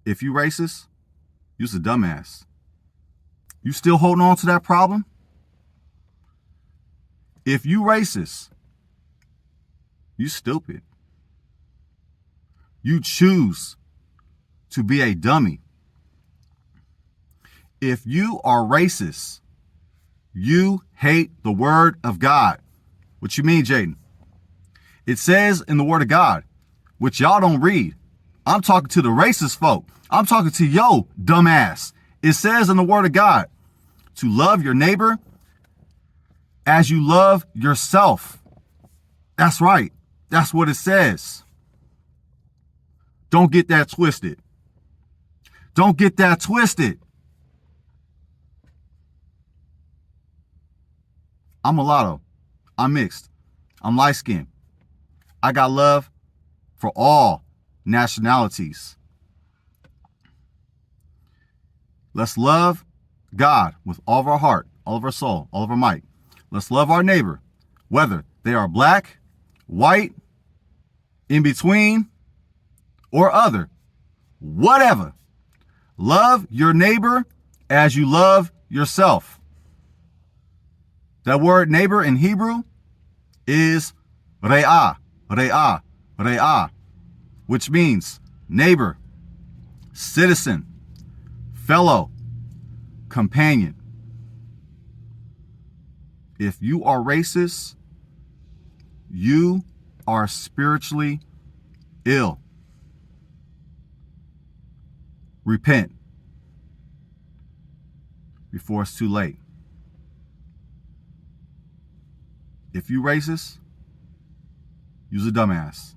If you racist, you's a dumbass. You still holding on to that problem? If you racist, you stupid. You choose to be a dummy. If you are racist, you hate the word of God. What you mean, Jaden? It says in the word of God, which y'all don't read. I'm talking to the racist folk. I'm talking to yo, dumbass. It says in the word of God to love your neighbor as you love yourself. That's right. That's what it says. Don't get that twisted. Don't get that twisted. I'm mulatto. I'm mixed. I'm light-skinned. I got love for all nationalities. Let's love God with all of our heart, all of our soul, all of our might. Let's love our neighbor, whether they are black, white, in between, or other. Whatever. Love your neighbor as you love yourself. That word neighbor in Hebrew is re'ah, re'ah, re'ah, which means neighbor, citizen, fellow, companion. If you are racist, you are spiritually ill. Repent before it's too late. If you racist, you's a dumbass.